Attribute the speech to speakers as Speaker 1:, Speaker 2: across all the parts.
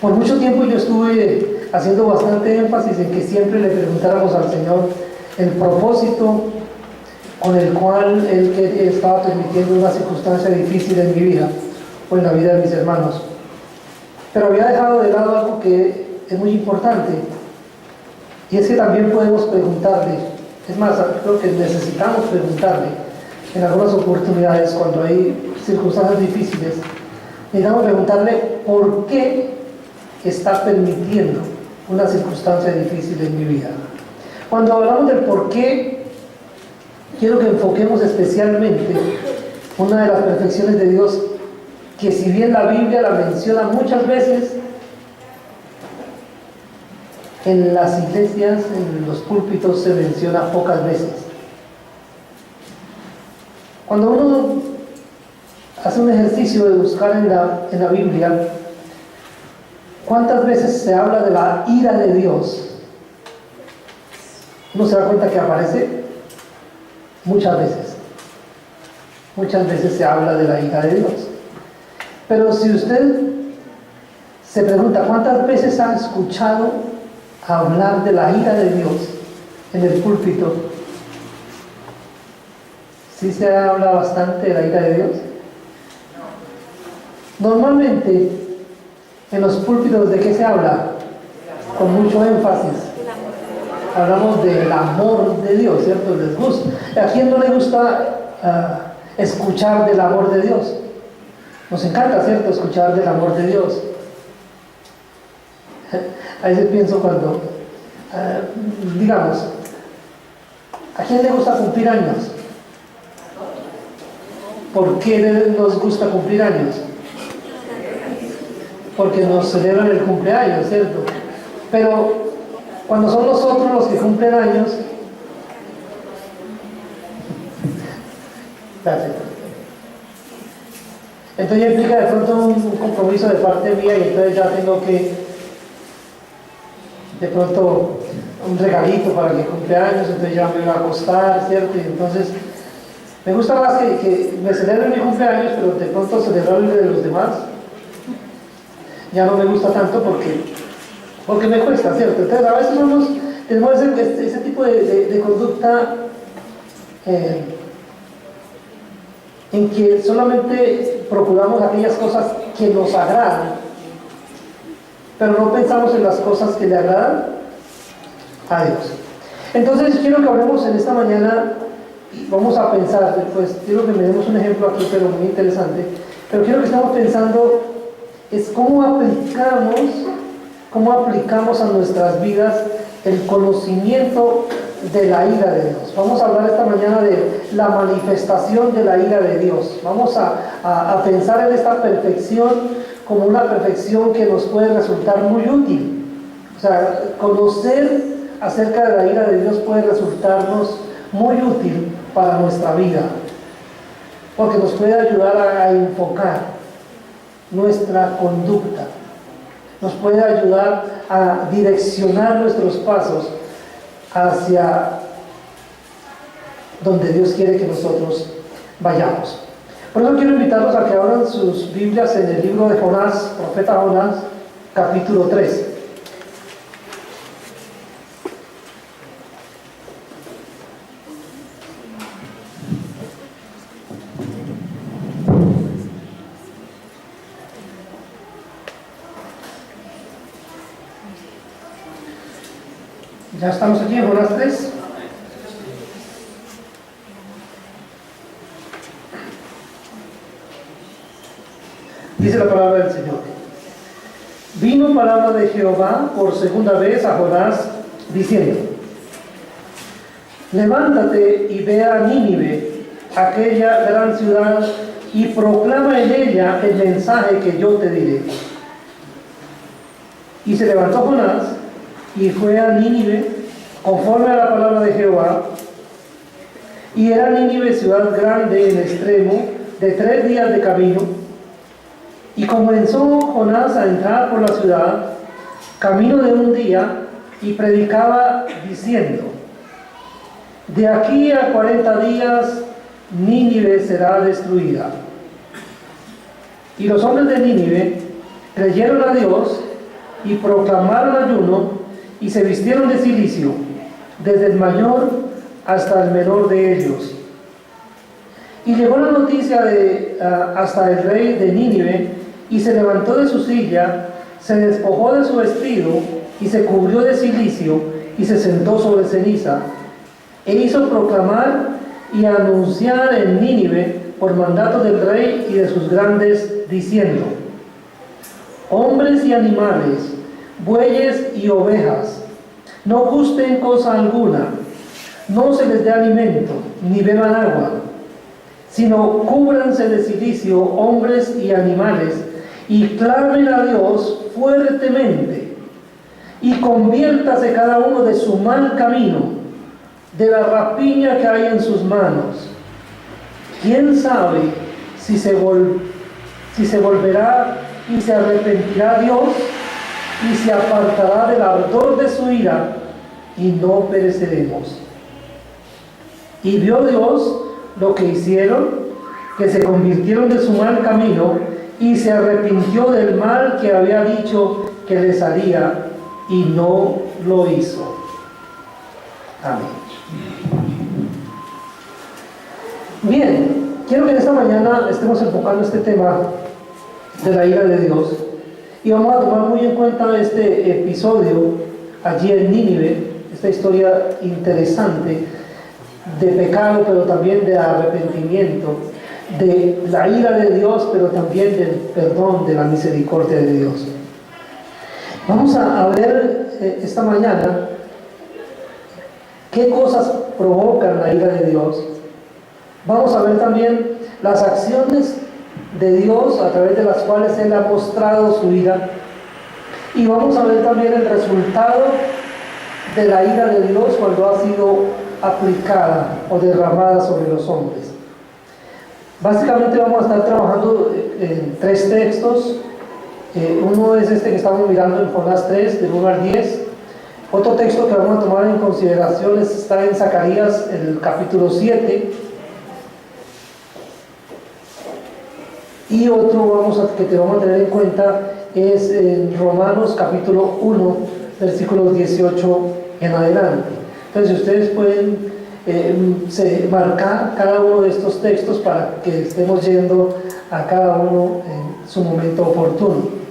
Speaker 1: Por mucho tiempo yo estuve haciendo bastante énfasis en que siempre le preguntáramos al Señor el propósito con el cual Él estaba permitiendo una circunstancia difícil en mi vida o en la vida de mis hermanos. Pero había dejado de lado algo que es muy importante, y es que también podemos preguntarle, es más, creo que necesitamos preguntarle en algunas oportunidades cuando hay circunstancias difíciles, necesitamos preguntarle por qué está permitiendo una circunstancia difícil en mi vida. Cuando hablamos del por qué, quiero que enfoquemos especialmente una de las perfecciones de Dios, que si bien la Biblia la menciona muchas veces, en las iglesias, en los púlpitos se menciona pocas veces. Cuando uno hace un ejercicio de buscar en la Biblia, ¿cuántas veces se habla de la ira de Dios? Uno se da cuenta que aparece muchas veces. Muchas veces se habla de la ira de Dios. Pero si usted se pregunta, ¿cuántas veces ha escuchado hablar de la ira de Dios en el púlpito? ¿Sí se habla bastante de la ira de Dios? Normalmente, en los púlpitos, ¿de qué se habla? Con mucho énfasis. Hablamos del amor de Dios, ¿cierto? Les gusta. ¿A quién no le gusta escuchar del amor de Dios? Nos encanta, ¿cierto?, escuchar del amor de Dios. A veces pienso cuando, digamos, ¿a quién le gusta cumplir años? ¿Por qué nos gusta cumplir años? Porque nos celebran el cumpleaños, ¿cierto? Pero cuando son nosotros los que cumplen años, entonces ya implica de pronto un compromiso de parte mía, y entonces ya tengo que, de pronto, un regalito para que cumpleaños, entonces ya me voy a acostar, ¿cierto? Y entonces me gusta más que me celebren mi cumpleaños, pero de pronto celebrar el de los demás ya no me gusta tanto porque me cuesta, ¿cierto? Entonces a veces tenemos ese tipo de conducta en que solamente procuramos aquellas cosas que nos agradan, pero no pensamos en las cosas que le agradan a Dios. Entonces quiero que hablemos en esta mañana, vamos a pensar, pues quiero que me demos un ejemplo aquí, pero muy interesante, pero quiero que estemos pensando es cómo aplicamos a nuestras vidas el conocimiento de la ira de Dios. Vamos a hablar esta mañana de la manifestación de la ira de Dios. Vamos a pensar en esta perfección como una perfección que nos puede resultar muy útil. O sea, conocer acerca de la ira de Dios puede resultarnos muy útil para nuestra vida, porque nos puede ayudar a enfocar nuestra conducta, nos puede ayudar a direccionar nuestros pasos hacia donde Dios quiere que nosotros vayamos. Por eso quiero invitarlos a que abran sus Biblias en el libro de Jonás, profeta Jonás, capítulo 3. Ya estamos aquí en Jonás 3. Dice la palabra del Señor. Vino palabra de Jehová por segunda vez a Jonás, diciendo: levántate y ve a Nínive, aquella gran ciudad, y proclama en ella el mensaje que yo te diré. Y se levantó Jonás y fue a Nínive conforme a la palabra de Jehová, y era Nínive ciudad grande en extremo, de 3 días de camino. Y comenzó Jonás a entrar por la ciudad, camino de un día, y predicaba diciendo: de aquí a 40 días Nínive será destruida. Y los hombres de Nínive creyeron a Dios y proclamaron ayuno y se vistieron de cilicio, desde el mayor hasta el menor de ellos. Y llegó la noticia hasta el rey de Nínive, y se levantó de su silla, se despojó de su vestido, y se cubrió de cilicio, y se sentó sobre ceniza, e hizo proclamar y anunciar en Nínive, por mandato del rey y de sus grandes, diciendo: hombres y animales, bueyes y ovejas, no gusten cosa alguna, no se les dé alimento, ni beban agua, sino cúbranse de cilicio hombres y animales, y clamen a Dios fuertemente, y conviértase cada uno de su mal camino, de la rapiña que hay en sus manos. ¿Quién sabe si se volverá y se arrepentirá Dios, y se apartará del ardor de su ira, y no pereceremos? Y vio Dios lo que hicieron, que se convirtieron de su mal camino, y se arrepintió del mal que había dicho que les haría, y no lo hizo. Amén. Bien, quiero que en esta mañana estemos enfocando este tema de la ira de Dios, y vamos a tomar muy en cuenta este episodio allí en Nínive, esta historia interesante de pecado, pero también de arrepentimiento, de la ira de Dios, pero también del perdón, de la misericordia de Dios. Vamos a ver esta mañana qué cosas provocan la ira de Dios. Vamos a ver también las acciones de Dios a través de las cuales Él ha mostrado su ira, y vamos a ver también el resultado de la ira de Dios cuando ha sido aplicada o derramada sobre los hombres. Básicamente vamos a estar trabajando en tres textos. Uno es este que estamos mirando en Jonás 3, del 1 al 10. Otro texto que vamos a tomar en consideración está en Zacarías, el capítulo 7. Y otro que te vamos a tener en cuenta es en Romanos capítulo 1, versículos 18 en adelante. Entonces ustedes pueden marcar cada uno de estos textos para que estemos yendo a cada uno en su momento oportuno.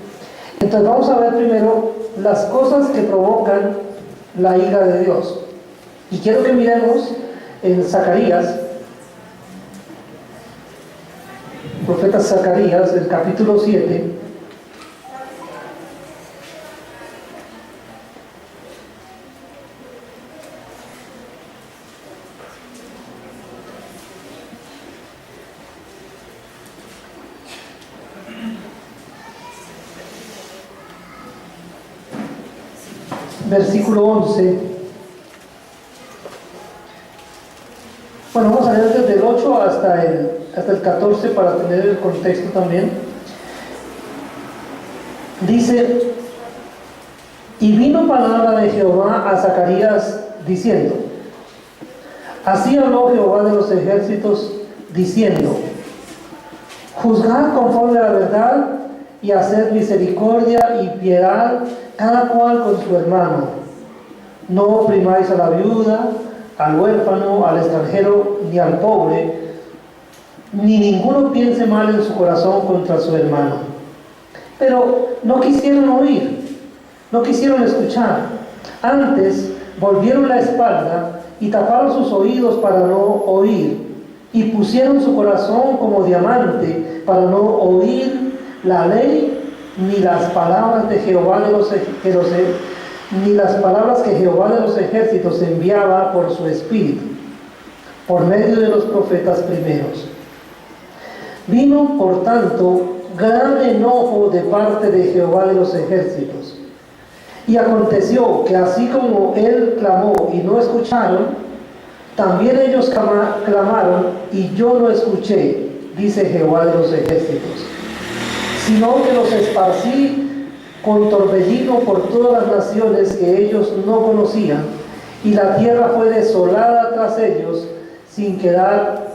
Speaker 1: Entonces vamos a ver primero las cosas que provocan la ira de Dios. Y quiero que miremos en Zacarías, profeta Zacarías, el capítulo 7. Versículo 11. Bueno, vamos a leer desde el 8 hasta el 14 para tener el contexto también. Dice: y vino palabra de Jehová a Zacarías diciendo: así habló Jehová de los ejércitos, diciendo: juzgad conforme a la verdad, y haced misericordia y piedad cada cual con su hermano. No oprimáis a la viuda, al huérfano, al extranjero, ni al pobre, ni ninguno piense mal en su corazón contra su hermano. Pero no quisieron oír, no quisieron escuchar. Antes volvieron la espalda y taparon sus oídos para no oír, y pusieron su corazón como diamante para no oír la ley, ni las palabras de Jehová ni las palabras que Jehová de los ejércitos enviaba por su espíritu, por medio de los profetas primeros. Vino, por tanto, gran enojo de parte de Jehová de los ejércitos. Y aconteció que así como él clamó y no escucharon, también ellos clamaron y yo no escuché, dice Jehová de los ejércitos, sino que los esparcí con torbellino por todas las naciones que ellos no conocían, y la tierra fue desolada tras ellos, sin quedar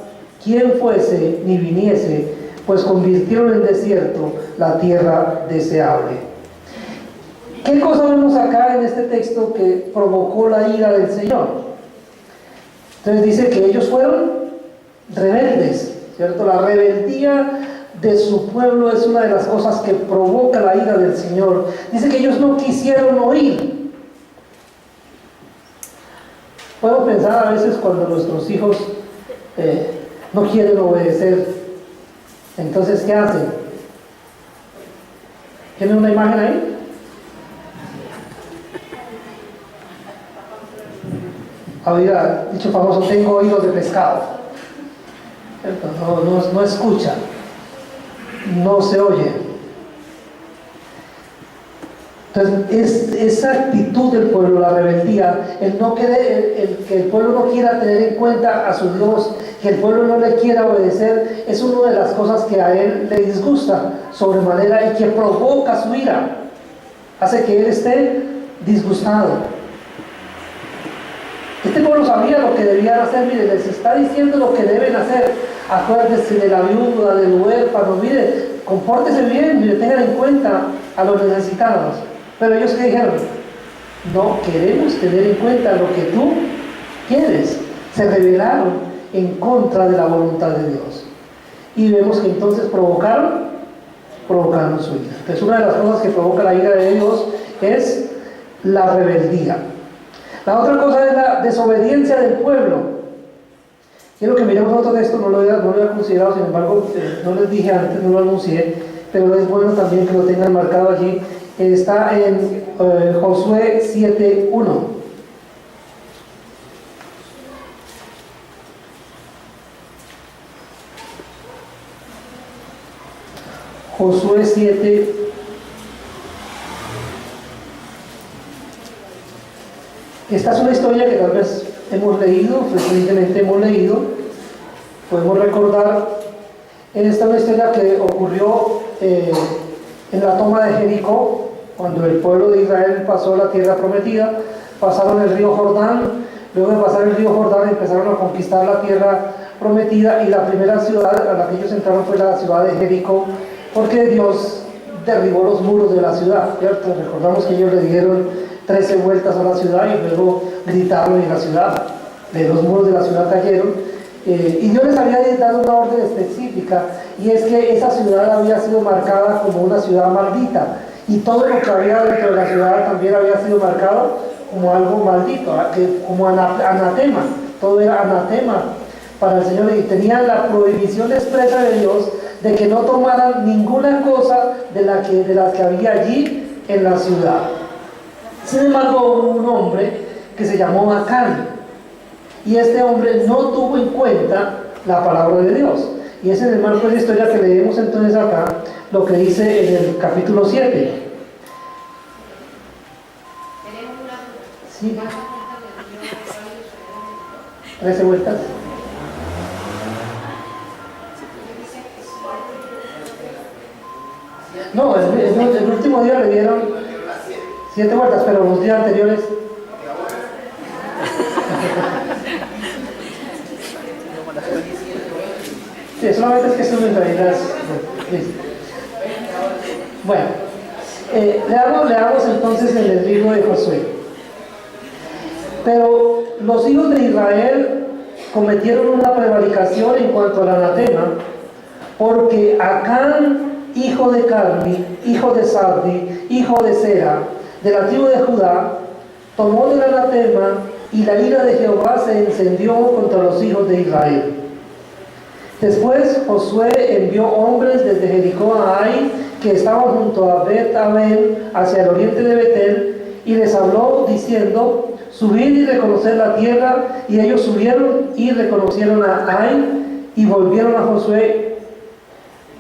Speaker 1: quien fuese ni viniese, pues convirtieron en desierto la tierra deseable. ¿Qué cosa vemos acá en este texto que provocó la ira del Señor? Entonces dice que ellos fueron rebeldes, ¿cierto? La rebeldía de su pueblo es una de las cosas que provoca la ira del Señor. Dice que ellos no quisieron oír. Puedo pensar a veces cuando nuestros hijos no quieren obedecer, entonces ¿qué hacen? ¿Tienen una imagen ahí? Había dicho famoso, tengo oídos de pescado. No escucha, no se oye. Entonces, esa actitud del pueblo, la rebeldía, el que el pueblo no quiera tener en cuenta a su Dios, que el pueblo no le quiera obedecer, es una de las cosas que a él le disgusta sobremanera y que provoca su ira, hace que él esté disgustado. Este pueblo sabía lo que debían hacer. Mire, les está diciendo lo que deben hacer. Acuérdense de la viuda, del huérfano. Mire, compórtese bien, mire, tengan en cuenta a los necesitados. Pero ellos, ¿qué dijeron? No queremos tener en cuenta lo que tú quieres. Se rebelaron en contra de la voluntad de Dios. Y vemos que entonces provocaron su ira. Entonces, una de las cosas que provoca la ira de Dios es la rebeldía. La otra cosa es la desobediencia del pueblo. Quiero que miremos otro texto, no lo había considerado, sin embargo, no les dije antes, no lo anuncié, pero es bueno también que lo tengan marcado allí. Está en Josué 7:1. Josué 7. Esta es una historia que tal vez hemos leído, frecuentemente hemos leído, podemos recordar. Esta es una historia que ocurrió en la toma de Jericó, cuando el pueblo de Israel pasó la tierra prometida, pasaron el río Jordán, luego de pasar el río Jordán empezaron a conquistar la tierra prometida, y la primera ciudad a la que ellos entraron fue la ciudad de Jericó, porque Dios derribó los muros de la ciudad, ¿cierto? Recordamos que ellos le dieron 13 vueltas a la ciudad y luego gritaron en la ciudad, los muros de la ciudad cayeron, y Dios les había dado una orden específica, y es que esa ciudad había sido marcada como una ciudad maldita, y todo lo que había dentro de la ciudad también había sido marcado como algo maldito, como anatema, todo era anatema para el Señor, y tenían la prohibición expresa de Dios de que no tomaran ninguna cosa de las que había allí en la ciudad. Sin embargo, hubo un hombre que se llamó Acán, y este hombre no tuvo en cuenta la palabra de Dios, y es en el marco de la historia que leemos entonces acá lo que dice en el capítulo 7. ¿Sí? 13 vueltas. No, el último día le dieron 7 vueltas, pero los días anteriores. Sí, solamente es que son en realidad. Bueno, leamos entonces en el libro de Josué. Pero los hijos de Israel cometieron una prevaricación en cuanto al anatema, porque Acán, hijo de Carmi, hijo de Sabdi, hijo de Sera, de la tribu de Judá, tomó del anatema, y la ira de Jehová se encendió contra los hijos de Israel. Después Josué envió hombres desde Jericó a Ai, que estaban junto a Bet-Aven, hacia el oriente de Betel, y les habló diciendo: subid y reconocer la tierra. Y ellos subieron y reconocieron a Ai, y volvieron a Josué.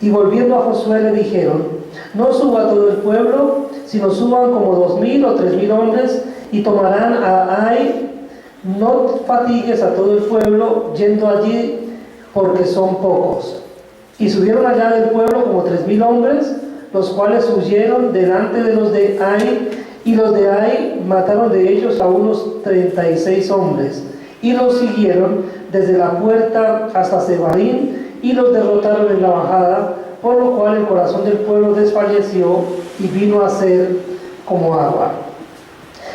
Speaker 1: Y volviendo a Josué le dijeron: no suba todo el pueblo, sino suban como 2,000 o 3,000 hombres, y tomarán a Ai. No fatigues a todo el pueblo yendo allí, porque son pocos. Y subieron allá del pueblo como 3,000 hombres, los cuales huyeron delante de los de Ai, y los de Ai mataron de ellos a unos 36 hombres, y los siguieron desde la puerta hasta Sebarim, y los derrotaron en la bajada, por lo cual el corazón del pueblo desfalleció y vino a ser como agua.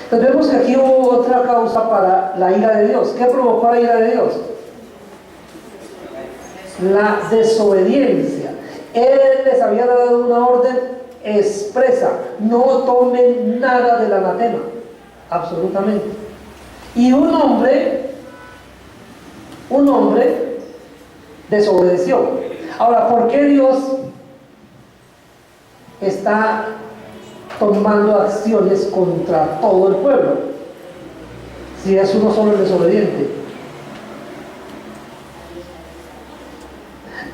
Speaker 1: Entonces vemos que aquí hubo otra causa para la ira de Dios. ¿Qué provocó la ira de Dios? La desobediencia. Él les había dado una orden expresa: no tomen nada del anatema, absolutamente. Y un hombre desobedeció. Ahora, ¿por qué Dios está tomando acciones contra todo el pueblo si es uno solo el desobediente?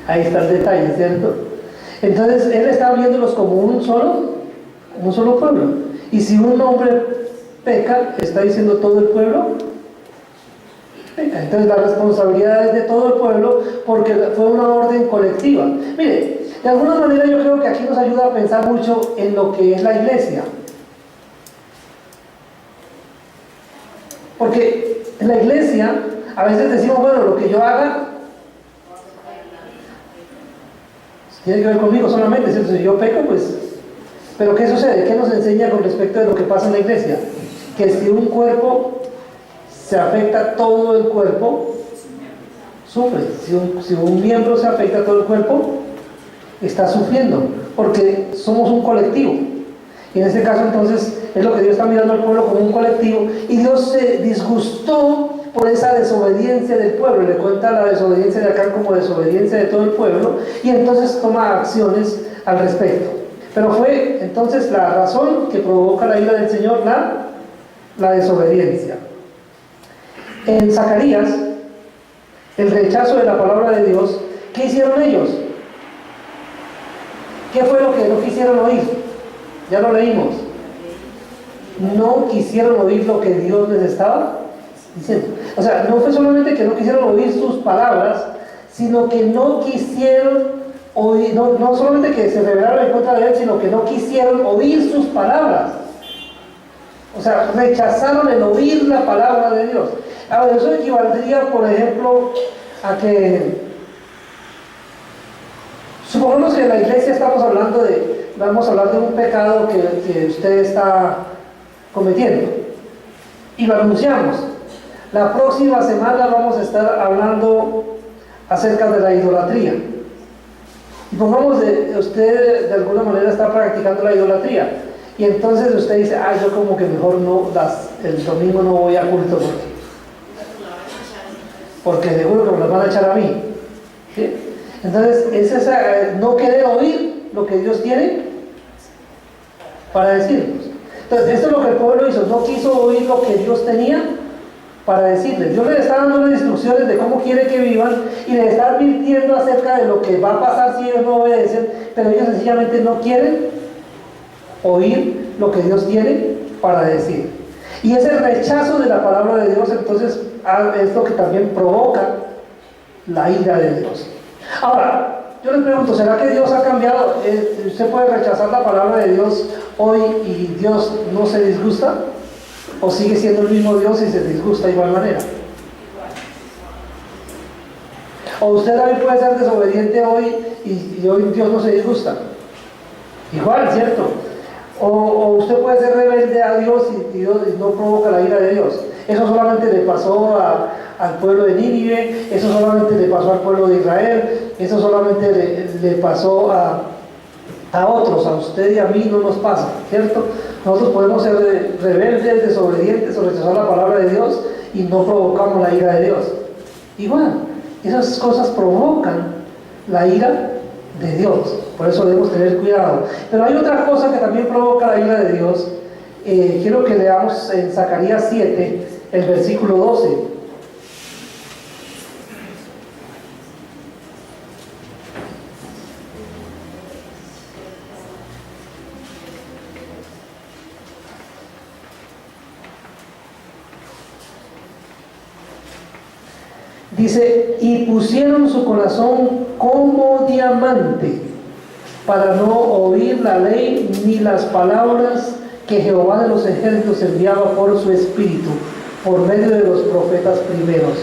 Speaker 1: Ahí está el detalle, ¿cierto? Entonces él está viéndolos como un solo pueblo. Y si un hombre peca, está diciendo todo el pueblo peca. Entonces la responsabilidad es de todo el pueblo, porque fue una orden colectiva. Mire, de alguna manera yo creo que aquí nos ayuda a pensar mucho en lo que es la iglesia. Porque en la iglesia a veces decimos, bueno, lo que yo haga tiene que ver conmigo solamente, ¿cierto? Si yo peco, pues... Pero ¿qué sucede? ¿Qué nos enseña con respecto de lo que pasa en la iglesia? Que si un cuerpo se afecta, todo el cuerpo sufre. Si un miembro se afecta, todo el cuerpo está sufriendo, porque somos un colectivo. Y en este caso entonces es lo que Dios está mirando al pueblo como un colectivo, y Dios se disgustó por esa desobediencia del pueblo. Le cuenta la desobediencia de acá como desobediencia de todo el pueblo, y entonces toma acciones al respecto. Pero fue entonces la razón que provoca la ira del Señor, la desobediencia. En Zacarías, el rechazo de la palabra de Dios, ¿qué hicieron ellos? ¿Qué fue lo que no quisieron oír? Ya lo leímos. No quisieron oír lo que Dios les estaba diciendo. O sea, no fue solamente que no quisieron oír sus palabras, sino que no quisieron oír, no solamente que se rebelaron en contra de Él, sino que no quisieron oír sus palabras. O sea, rechazaron el oír la palabra de Dios. Ahora, eso equivaldría, por ejemplo, a que, supongamos que en la iglesia vamos a hablar de un pecado que usted está cometiendo, y lo anunciamos. La próxima semana vamos a estar hablando acerca de la idolatría. Y pongamos usted de alguna manera está practicando la idolatría, y entonces usted dice, yo como que mejor el domingo no voy a culto porque seguro que me las van a echar a mí, ¿sí? Entonces es no querer oír lo que Dios tiene para decirnos. Entonces esto es lo que el pueblo hizo, no quiso oír lo que Dios tenía para decirles. Dios les está dando las instrucciones de cómo quiere que vivan, y les está advirtiendo acerca de lo que va a pasar si ellos no obedecen, pero ellos sencillamente no quieren oír lo que Dios tiene para decir. Y ese rechazo de la palabra de Dios entonces es lo que también provoca la ira de Dios. Ahora, yo les pregunto, ¿será que Dios ha cambiado? ¿Usted puede rechazar la palabra de Dios hoy y Dios no se disgusta? ¿O sigue siendo el mismo Dios y se disgusta de igual manera? ¿O usted también puede ser desobediente hoy y hoy Dios no se disgusta? Igual, ¿cierto? ¿O usted puede ser rebelde a Dios y Dios no provoca la ira de Dios? Eso solamente le pasó al pueblo de Nínive, eso solamente le pasó al pueblo de Israel, eso solamente le pasó a otros, a usted y a mí no nos pasa, ¿cierto? Nosotros podemos ser rebeldes, desobedientes o rechazar la palabra de Dios y no provocamos la ira de Dios. Igual, esas cosas provocan la ira de Dios, por eso debemos tener cuidado. Pero hay otra cosa que también provoca la ira de Dios. Quiero que leamos en Zacarías 7, el versículo 12. Dice, y pusieron su corazón como diamante para no oír la ley ni las palabras que Jehová de los ejércitos enviaba por su espíritu, por medio de los profetas primeros.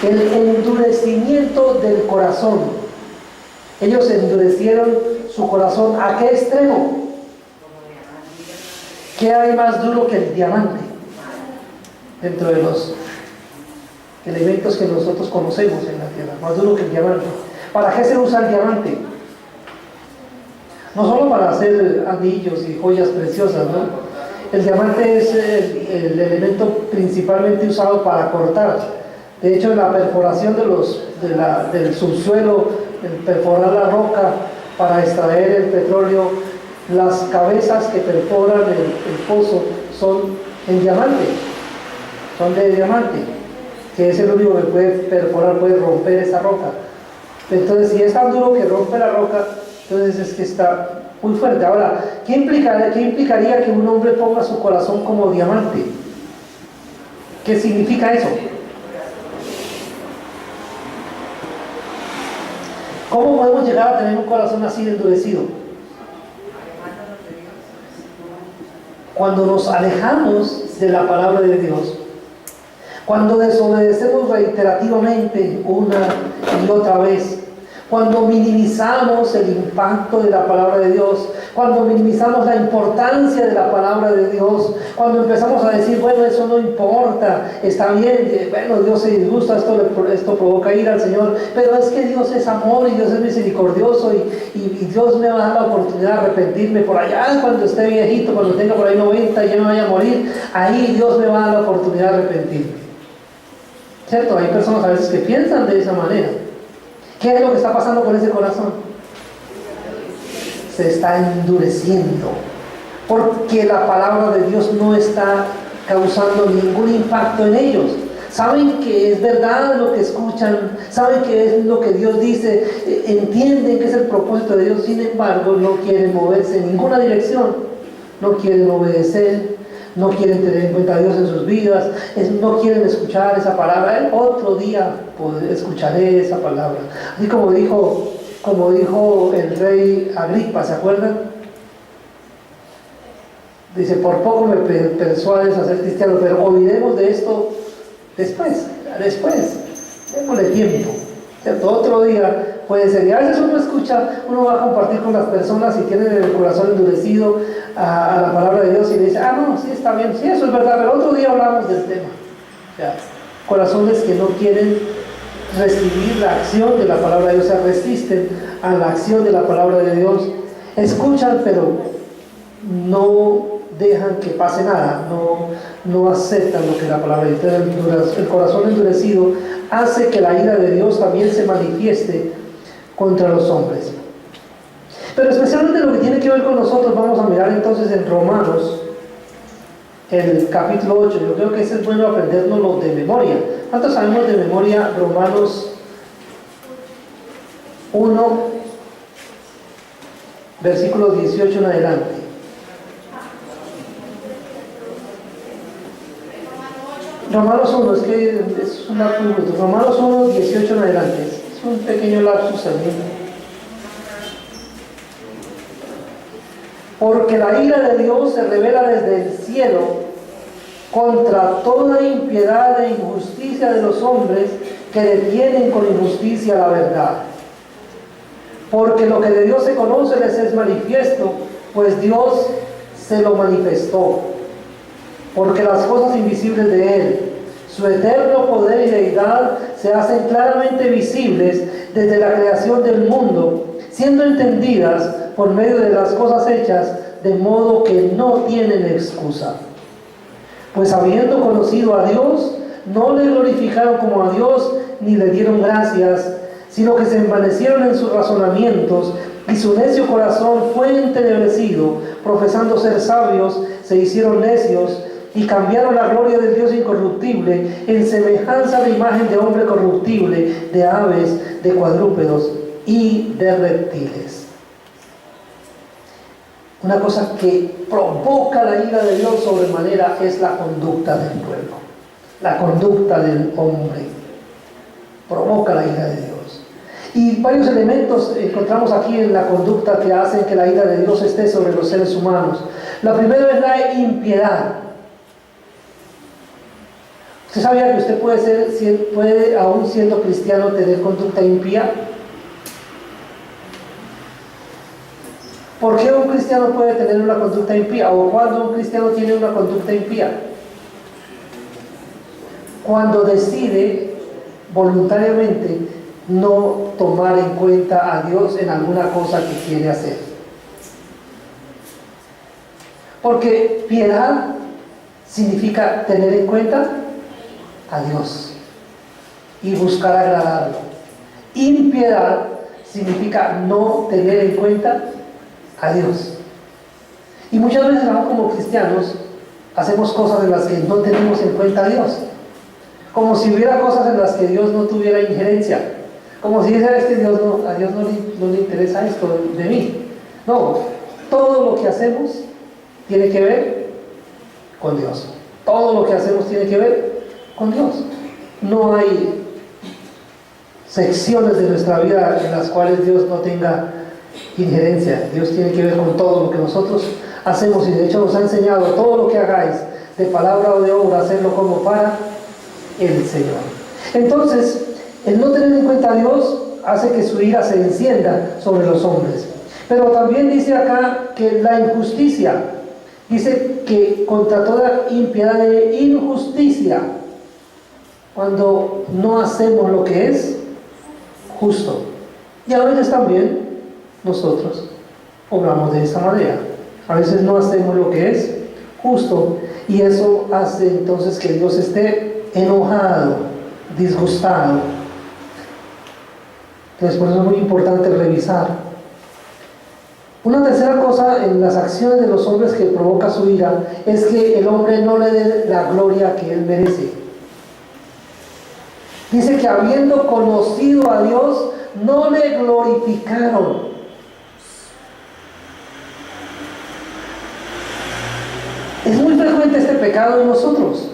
Speaker 1: El endurecimiento del corazón. Ellos endurecieron su corazón. ¿A qué extremo? ¿Qué hay más duro que el diamante dentro de los elementos que nosotros conocemos en la tierra? Más duro que el diamante. ¿Para qué se usa el diamante? No solo para hacer anillos y joyas preciosas, ¿no? El diamante es el elemento principalmente usado para cortar. De hecho, en la perforación del subsuelo, el perforar la roca para extraer el petróleo, las cabezas que perforan el pozo son en diamante, son de diamante, que es el único que puede perforar, puede romper esa roca. Entonces, si es tan duro que rompe la roca, entonces es que está muy fuerte. Ahora, ¿qué implicaría que un hombre ponga su corazón como diamante? ¿Qué significa eso? ¿Cómo podemos llegar a tener un corazón así de endurecido? Cuando nos alejamos de la palabra de Dios, cuando desobedecemos reiterativamente una y otra vez, cuando minimizamos el impacto de la palabra de Dios, cuando minimizamos la importancia de la palabra de Dios, cuando empezamos a decir, bueno, eso no importa, está bien, bueno, Dios se disgusta, esto provoca ira al Señor, pero es que Dios es amor y Dios es misericordioso y Dios me va a dar la oportunidad de arrepentirme por allá cuando esté viejito, cuando tenga por ahí 90 y ya me vaya a morir, ahí Dios me va a dar la oportunidad de arrepentirme. ¿Cierto? Hay personas a veces que piensan de esa manera. ¿Qué es lo que está pasando con ese corazón? Se está endureciendo, porque la palabra de Dios no está causando ningún impacto en ellos. Saben que es verdad lo que escuchan, saben que es lo que Dios dice, entienden que es el propósito de Dios, sin embargo no quieren moverse en ninguna dirección, no quieren obedecer, no quieren tener en cuenta a Dios en sus vidas, no quieren escuchar esa palabra. Otro día escucharé esa palabra. Así como dijo el rey Agripa, ¿se acuerdan? Dice, por poco me persuades a ser cristiano, pero olvidemos de esto después, démosle tiempo, ¿cierto? Otro día puede ser. Y a veces uno escucha, uno va a compartir con las personas y tienen el corazón endurecido a la palabra de Dios y le dice, no, sí está bien, sí, eso es verdad, pero otro día hablamos del tema. Ya, corazones que no quieren recibir la acción de la palabra de Dios, se resisten a la acción de la palabra de Dios, escuchan pero no dejan que pase nada, no aceptan lo que la palabra dice. El corazón endurecido hace que la ira de Dios también se manifieste contra los hombres. Pero especialmente lo que tiene que ver con nosotros, vamos a mirar entonces en Romanos, el capítulo 8. Yo creo que ese es bueno aprendérnoslo de memoria. ¿Cuántos sabemos de memoria Romanos 1, versículos 18 en adelante? Romanos 1, es que es un lapsus, Romanos 1, 18 en adelante, es un pequeño lapsus también. Porque la ira de Dios se revela desde el cielo contra toda impiedad e injusticia de los hombres que detienen con injusticia la verdad. Porque lo que de Dios se conoce les es manifiesto, pues Dios se lo manifestó. Porque las cosas invisibles de Él, su eterno poder y deidad, se hacen claramente visibles desde la creación del mundo, siendo entendidas por medio de las cosas hechas, de modo que no tienen excusa. Pues habiendo conocido a Dios, no le glorificaron como a Dios, ni le dieron gracias, sino que se envanecieron en sus razonamientos, y su necio corazón fue entenebrecido. Profesando ser sabios, se hicieron necios, y cambiaron la gloria del Dios incorruptible en semejanza de imagen de hombre corruptible, de aves, de cuadrúpedos y de reptiles. Una cosa que provoca la ira de Dios sobremanera es la conducta del pueblo, la conducta del hombre. Provoca la ira de Dios. Y varios elementos encontramos aquí en la conducta que hacen que la ira de Dios esté sobre los seres humanos. La primera es la impiedad. ¿Usted sabía que usted puede, aún siendo cristiano, tener conducta impía? ¿Por qué un cristiano puede tener una conducta impía? ¿O cuándo un cristiano tiene una conducta impía? Cuando decide voluntariamente no tomar en cuenta a Dios en alguna cosa que quiere hacer. Porque piedad significa tener en cuenta a Dios y buscar agradarlo. Impiedad significa no tener en cuenta a Dios. Y muchas veces, aún como cristianos, hacemos cosas en las que no tenemos en cuenta a Dios. Como si hubiera cosas en las que Dios no tuviera injerencia. Como si dijera, a Dios no le interesa esto de mí. No, todo lo que hacemos tiene que ver con Dios. Todo lo que hacemos tiene que ver con Dios. No hay secciones de nuestra vida en las cuales Dios no tenga injerencia. Dios tiene que ver con todo lo que nosotros hacemos, y de hecho nos ha enseñado: todo lo que hagáis de palabra o de obra, hacerlo como para el Señor. Entonces, el no tener en cuenta a Dios hace que su ira se encienda sobre los hombres. Pero también dice acá que la injusticia, dice que contra toda impiedad e injusticia, cuando no hacemos lo que es justo. Y a veces también nosotros obramos de esa manera. A veces no hacemos lo que es justo, y eso hace entonces que Dios esté enojado, disgustado. Entonces, por eso es muy importante revisar. Una tercera cosa en las acciones de los hombres que provoca su ira es que el hombre no le dé la gloria que él merece. Dice que habiendo conocido a Dios, no le glorificaron. Es muy frecuente este pecado en nosotros.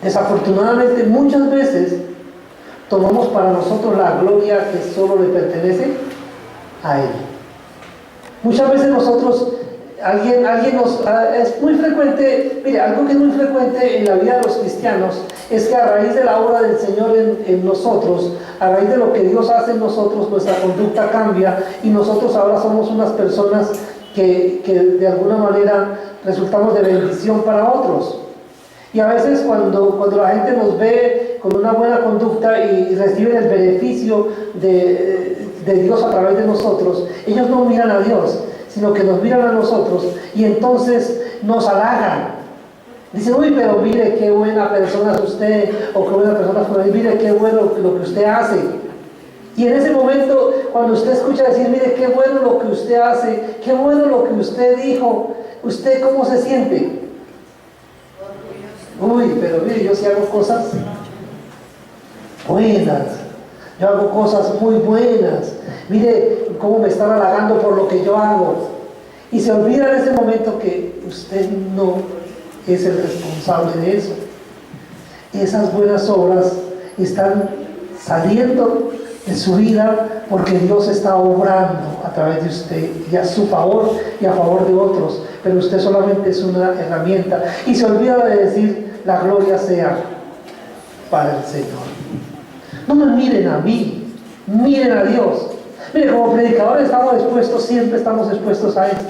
Speaker 1: Desafortunadamente, muchas veces tomamos para nosotros la gloria que solo le pertenece a Él. Muchas veces nosotros, es muy frecuente, mire, algo que es muy frecuente en la vida de los cristianos es que a raíz de la obra del Señor en nosotros, a raíz de lo que Dios hace en nosotros, nuestra conducta cambia, y nosotros ahora somos unas personas que de alguna manera resultamos de bendición para otros. Y a veces cuando la gente nos ve con una buena conducta y reciben el beneficio de Dios a través de nosotros, ellos no miran a Dios, sino que nos miran a nosotros, y entonces nos halagan. Dicen: uy, pero mire qué buena persona es usted, o qué buena persona fue, mire qué bueno lo que usted hace. Y en ese momento, cuando usted escucha decir: mire qué bueno lo que usted hace, qué bueno lo que usted dijo, ¿usted cómo se siente? Uy, pero mire, yo sí hago cosas buenas, yo hago cosas muy buenas, mire cómo me están halagando por lo que yo hago. Y se olvida en ese momento que usted no es el responsable de eso. Esas buenas obras están saliendo de su vida porque Dios está obrando a través de usted, y a su favor y a favor de otros, pero usted solamente es una herramienta, y se olvida de decir: la gloria sea para el Señor. No me miren a mí, miren a Dios. Mire, como predicadores estamos expuestos, siempre estamos expuestos a esto.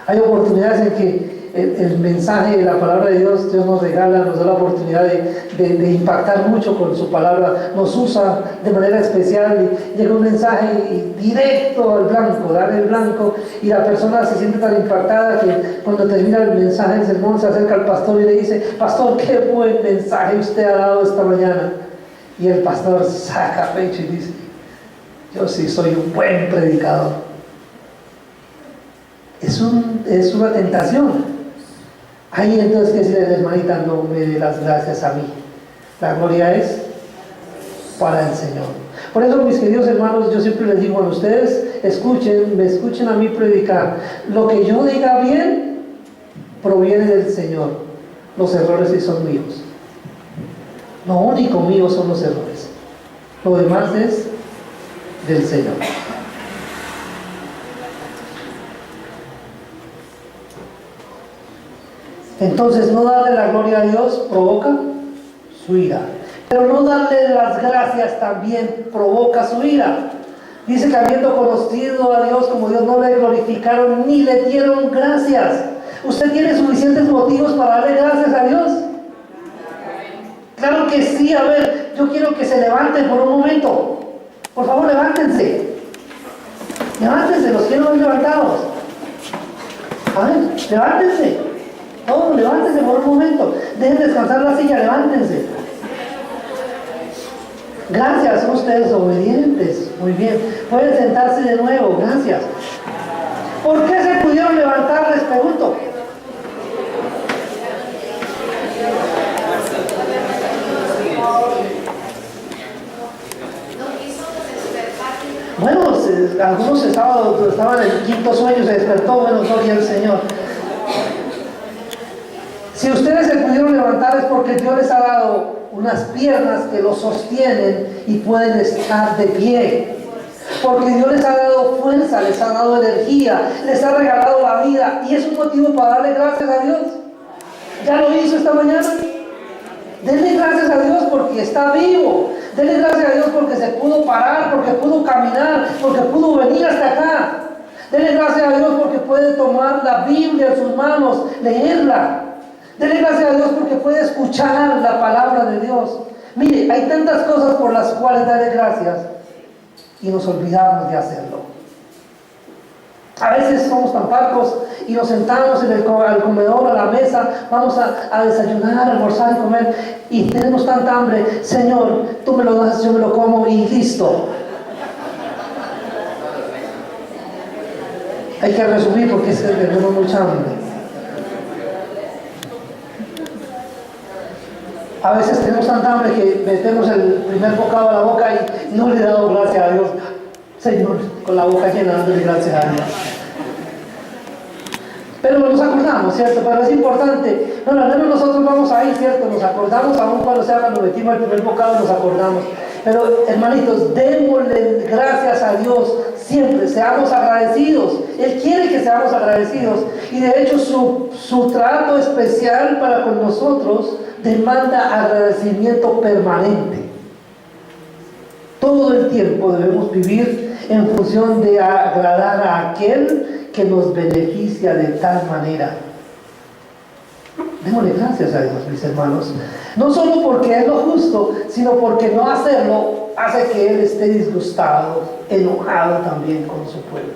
Speaker 1: Hay oportunidades en que el mensaje de la palabra de Dios nos regala, nos da la oportunidad de impactar mucho con su palabra, nos usa de manera especial, y llega un mensaje directo al blanco, dar el blanco, y la persona se siente tan impactada que cuando termina el mensaje, el sermón, se acerca al pastor y le dice: pastor, qué buen mensaje usted ha dado esta mañana. Y el pastor saca pecho y dice: yo sí soy un buen predicador. Es una tentación. Ahí entonces que decirle: hermanita, no me dé las gracias a mí, la gloria es para el Señor. Por eso, mis queridos hermanos, yo siempre les digo: cuando ustedes me escuchen a mí predicar, lo que yo diga bien proviene del Señor, los errores sí son míos. Lo único mío son los errores, lo demás es del Señor. Entonces, no darle la gloria a Dios provoca su ira, pero no darle las gracias también provoca su ira. Dice que habiendo conocido a Dios como Dios, no le glorificaron ni le dieron gracias. ¿Usted tiene suficientes motivos para darle gracias a Dios? Claro que sí. A ver, yo quiero que se levanten por un momento. Por favor, levántense. Levántense, los quiero ver levantados. A ver, levántense. Todos, levántense por un momento. Dejen descansar la silla, levántense. Gracias, son ustedes obedientes. Muy bien. Pueden sentarse de nuevo, gracias. ¿Por qué se pudieron levantar? Les pregunto. Bueno, algunos estaban en el quinto sueño, se despertó, bueno, gloria al Señor. Si ustedes se pudieron levantar es porque Dios les ha dado unas piernas que los sostienen y pueden estar de pie. Porque Dios les ha dado fuerza, les ha dado energía, les ha regalado la vida y es un motivo para darle gracias a Dios. ¿Ya lo hizo esta mañana? Denle gracias a Dios porque está vivo. Denle gracias a Dios porque se pudo parar, porque pudo caminar, porque pudo venir hasta acá. Denle gracias a Dios porque puede tomar la Biblia en sus manos, leerla. Denle gracias a Dios porque puede escuchar la palabra de Dios. Mire, hay tantas cosas por las cuales darle gracias y nos olvidamos de hacerlo. A veces somos tan parcos y nos sentamos en el comedor, a la mesa, vamos a desayunar, almorzar y comer y tenemos tanta hambre. Señor, tú me lo das, yo me lo como y listo. Hay que resumir porque es que tenemos mucha hambre. A veces tenemos tanta hambre que metemos el primer bocado a la boca y no le damos gracias a Dios. Señor, con la boca llena, dándole gracias a Dios. Pero nos acordamos, ¿cierto? Pero es importante. Bueno, al menos nosotros vamos ahí, ¿cierto? Nos acordamos, aún cuando sea cuando metimos el primer bocado, nos acordamos. Pero, hermanitos, démosle gracias a Dios siempre, seamos agradecidos. Él quiere que seamos agradecidos. Y de hecho, su trato especial para con nosotros demanda agradecimiento permanente. Todo el tiempo debemos vivir en función de agradar a aquel que nos beneficia de tal manera. Démosle gracias a Dios, mis hermanos. No solo porque es lo justo, sino porque no hacerlo hace que Él esté disgustado, enojado también con su pueblo.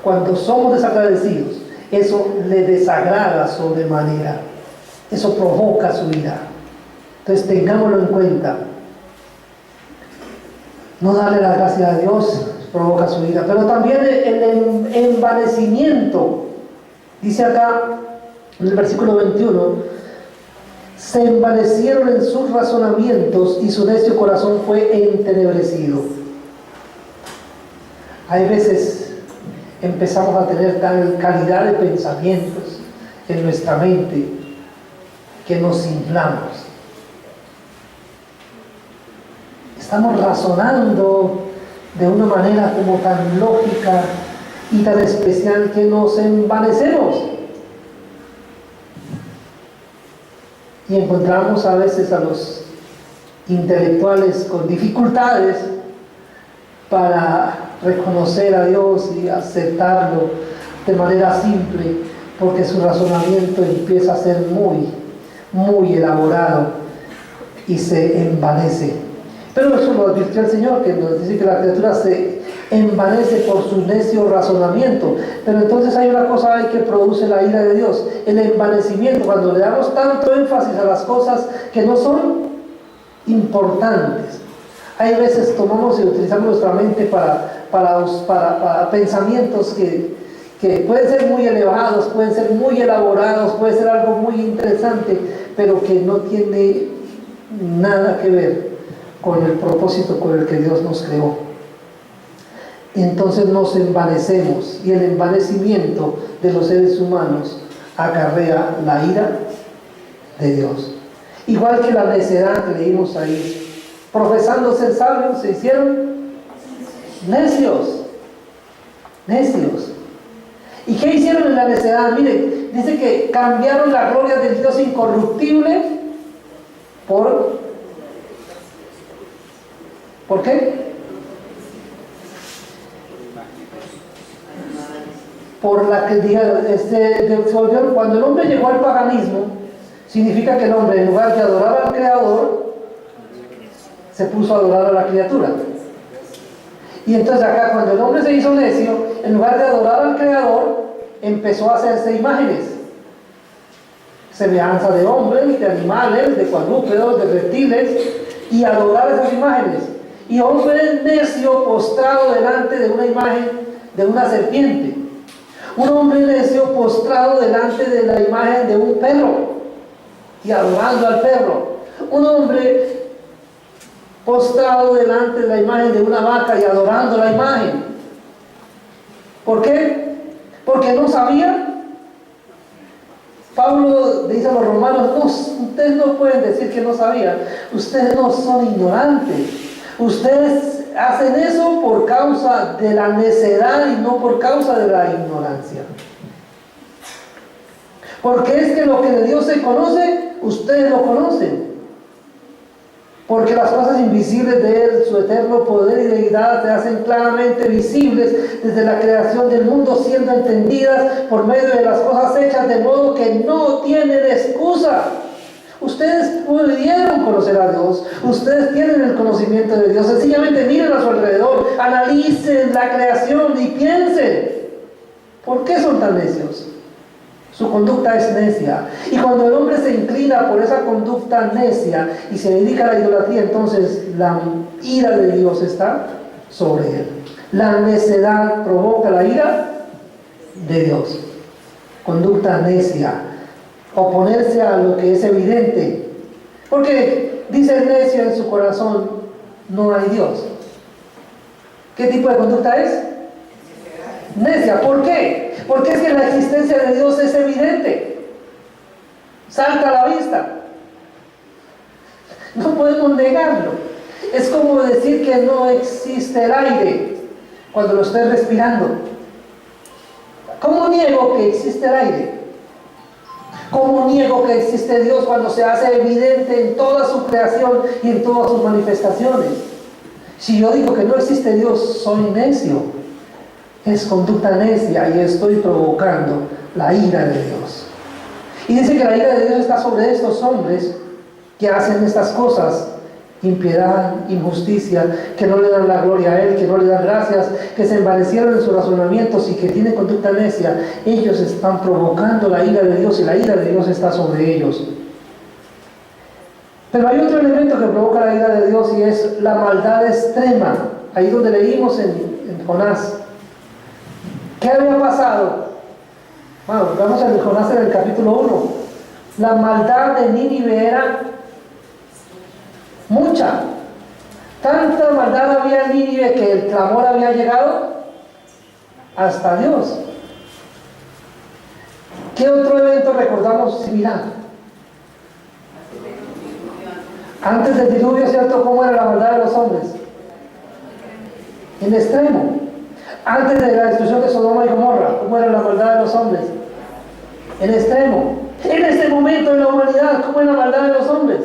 Speaker 1: Cuando somos desagradecidos, eso le desagrada sobremanera. Eso provoca su ira. Entonces tengámoslo en cuenta. No darle las gracias a Dios provoca su ira. Pero también el envanecimiento. Dice acá en el versículo 21: se envanecieron en sus razonamientos y su necio corazón fue entenebrecido. Hay veces empezamos a tener tal calidad de pensamientos en nuestra mente que nos inflamos. Estamos razonando de una manera como tan lógica y tan especial que nos envanecemos. Y encontramos a veces a los intelectuales con dificultades para reconocer a Dios y aceptarlo de manera simple, porque su razonamiento empieza a ser muy elaborado y se envanece. Pero eso lo advirtió el Señor, que nos dice que la criatura se envanece por su necio razonamiento. Pero entonces hay una cosa ahí que produce la ira de Dios: el envanecimiento, cuando le damos tanto énfasis a las cosas que no son importantes. Hay veces tomamos y utilizamos nuestra mente para pensamientos que pueden ser muy elevados, pueden ser muy elaborados, puede ser algo muy interesante, pero que no tiene nada que ver con el propósito con el que Dios nos creó. Y entonces nos envanecemos, y el envanecimiento de los seres humanos acarrea la ira de Dios. Igual que la necedad que leímos ahí. Profesándose sabios, se hicieron necios. ¿Y qué hicieron en la necedad? Mire, dice que cambiaron la gloria del Dios incorruptible ¿por qué? por la que cuando el hombre llegó al paganismo, significa que el hombre, en lugar de adorar al Creador, se puso a adorar a la criatura. Y entonces acá, cuando el hombre se hizo necio, en lugar de adorar al Creador, empezó a hacerse imágenes, semejanza de hombres, de animales, de cuadrúpedos, de reptiles, y adorar esas imágenes. Y hombre necio postrado delante de una imagen de una serpiente. Un hombre necio postrado delante de la imagen de un perro y adorando al perro. Un hombre postrado delante de la imagen de una vaca y adorando la imagen. ¿Por qué? Porque no sabía. Pablo dice a los romanos: no, ustedes no pueden decir que no sabían. Ustedes no son ignorantes. Ustedes hacen eso por causa de la necedad y no por causa de la ignorancia. Porque es que lo que de Dios se conoce, ustedes lo conocen. Porque las cosas invisibles de Él, su eterno poder y deidad, se hacen claramente visibles desde la creación del mundo, siendo entendidas por medio de las cosas hechas, de modo que no tienen excusa. Ustedes pudieron conocer a Dios, ustedes tienen el conocimiento de Dios. Sencillamente miren a su alrededor, analicen la creación y piensen: ¿por qué son tan necios? Su conducta es necia. Y cuando el hombre se inclina por esa conducta necia y se dedica a la idolatría, entonces la ira de Dios está sobre él. La necedad provoca la ira de Dios. Conducta necia. Oponerse a lo que es evidente. Porque dice el necio en su corazón: no hay Dios. ¿Qué tipo de conducta es? Necia. ¿Por qué? Porque es que la existencia de Dios es evidente, salta a la vista, no podemos negarlo. Es como decir que no existe el aire cuando lo estoy respirando. ¿Cómo niego que existe el aire? ¿Cómo niego que existe Dios cuando se hace evidente en toda su creación y en todas sus manifestaciones? Si yo digo que no existe Dios, soy necio. Es conducta necia y estoy provocando la ira de Dios. Y dice que la ira de Dios está sobre estos hombres que hacen estas cosas: impiedad, injusticia, que no le dan la gloria a Él, que no le dan gracias, que se envanecieron en sus razonamientos y que tienen conducta necia. Ellos están provocando la ira de Dios y la ira de Dios está sobre ellos. Pero hay otro elemento que provoca la ira de Dios y es la maldad extrema. Ahí donde leímos en Jonás. ¿Qué había pasado? Bueno, vamos a Jonás en el capítulo 1. La maldad de Nínive era mucha. Tanta maldad había en Nínive que el clamor había llegado hasta Dios. ¿Qué otro evento recordamos similar? Antes del diluvio, ¿cierto? ¿Cómo era la maldad de los hombres? En extremo. Antes de la destrucción de Sodoma y Gomorra, ¿cómo era la maldad de los hombres? En extremo. En este momento en la humanidad, ¿cómo es la maldad de los hombres?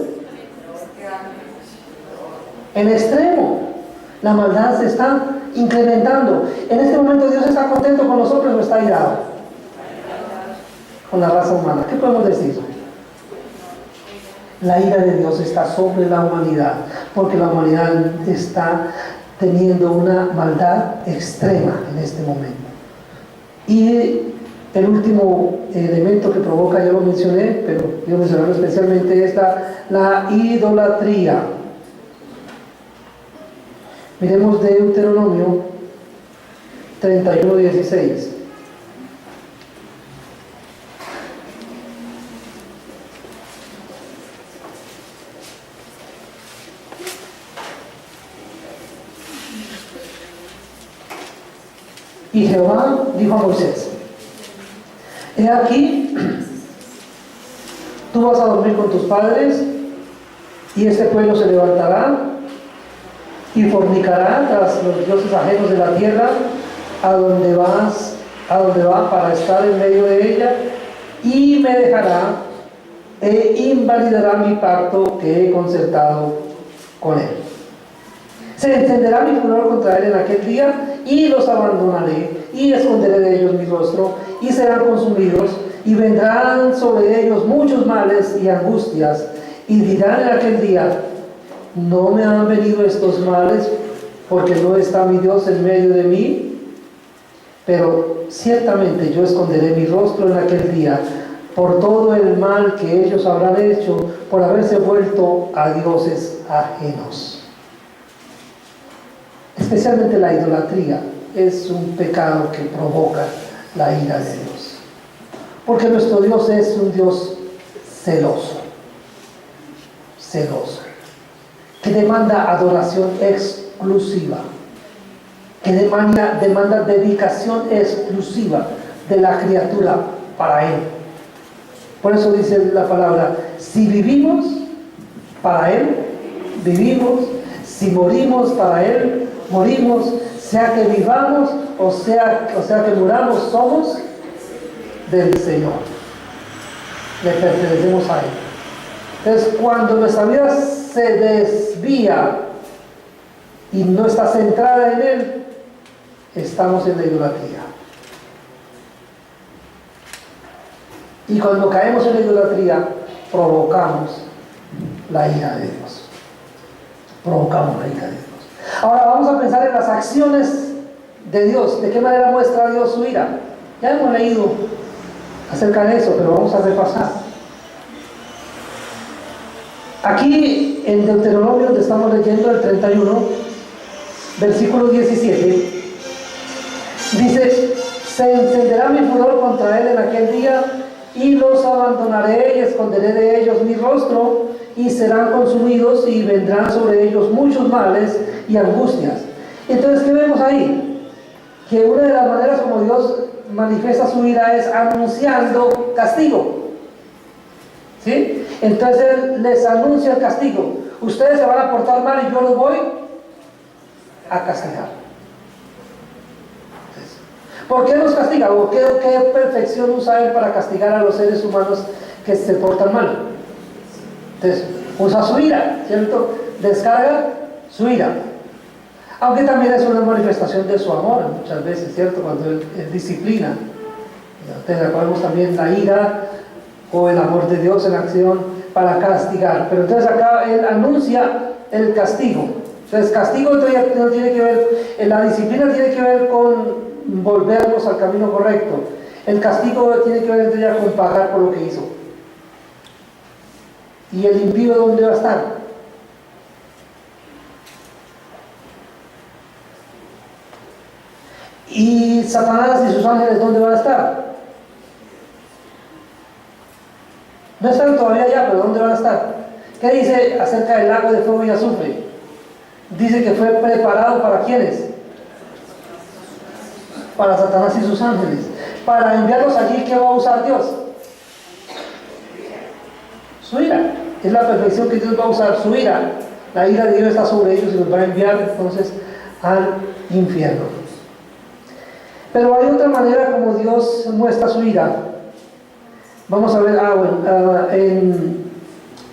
Speaker 1: En extremo. La maldad se está incrementando. En este momento, ¿Dios está contento con nosotros o está irado con la raza humana? ¿Qué podemos decir? La ira de Dios está sobre la humanidad, porque la humanidad está teniendo una maldad extrema en este momento. Y el último elemento que provoca, ya lo mencioné, pero quiero mencionarlo especialmente, es la idolatría. Miremos Deuteronomio 31:16. Y Jehová dijo a Moisés: he aquí, tú vas a dormir con tus padres, y este pueblo se levantará y fornicará tras los dioses ajenos de la tierra, a donde va para estar en medio de ella, y me dejará e invalidará mi pacto que he concertado con él. Se encenderá mi furor contra él en aquel día y los abandonaré y esconderé de ellos mi rostro, y serán consumidos, y vendrán sobre ellos muchos males y angustias, y dirán en aquel día: no me han venido estos males, porque no está mi Dios en medio de mí. Pero ciertamente yo esconderé mi rostro en aquel día por todo el mal que ellos habrán hecho por haberse vuelto a dioses ajenos. Especialmente la idolatría es un pecado que provoca la ira de Dios, porque nuestro Dios es un Dios celoso, que demanda adoración exclusiva, que demanda dedicación exclusiva de la criatura para Él. Por eso dice la palabra: si vivimos, para Él vivimos; si morimos, para Él morimos; sea que vivamos o sea que muramos, somos del Señor, le pertenecemos a Él. Entonces, cuando nuestra vida se desvía y no está centrada en Él, estamos en la idolatría. Y cuando caemos en la idolatría, provocamos la ira de Dios. Ahora vamos a pensar en las acciones de Dios. ¿De qué manera muestra Dios su ira? Ya hemos leído acerca de eso, pero vamos a repasar. Aquí en Deuteronomio, donde estamos leyendo el 31, versículo 17, dice: se encenderá mi furor contra él en aquel día, y los abandonaré y esconderé de ellos mi rostro, y serán consumidos, y vendrán sobre ellos muchos males y angustias. Entonces, ¿qué vemos ahí? Que una de las maneras como Dios manifiesta su ira es anunciando castigo. ¿Sí? Entonces Él les anuncia el castigo: ustedes se van a portar mal y yo los voy a castigar. ¿Por qué los castiga? ¿O qué perfección usa Él para castigar a los seres humanos que se portan mal? Entonces, usa su ira, ¿cierto? Descarga su ira. Aunque también es una manifestación de su amor muchas veces, ¿cierto? Cuando Él disciplina. Entonces, recordemos también la ira o el amor de Dios en acción para castigar. Pero entonces acá Él anuncia el castigo. Entonces, castigo no tiene que ver, la disciplina tiene que ver con volvernos al camino correcto. El castigo tiene que ver entonces ya con pagar por lo que hizo. ¿Y el impío dónde va a estar? ¿Y Satanás y sus ángeles dónde van a estar? No están todavía allá, pero ¿dónde van a estar? ¿Qué dice acerca del lago de fuego y azufre? Dice que fue preparado ¿para quiénes? Para Satanás y sus ángeles. Para enviarlos allí, ¿qué va a usar Dios? Su ira. Es la perfección que Dios va a usar, su ira. La ira de Dios está sobre ellos y los va a enviar entonces al infierno. Pero hay otra manera como Dios muestra su ira. Vamos a ver, en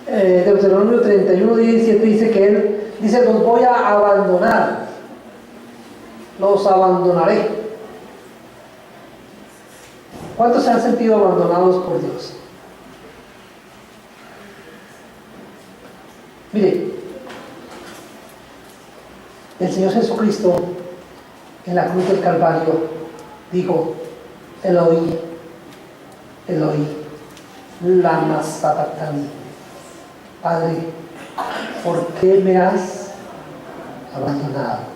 Speaker 1: Deuteronomio 31, 17 dice que Él dice: los voy a abandonar, los abandonaré. ¿Cuántos se han sentido abandonados por Dios? Mire, el Señor Jesucristo en la cruz del Calvario dijo: Eloí, Eloí, lama sabactani. Padre, ¿por qué me has abandonado?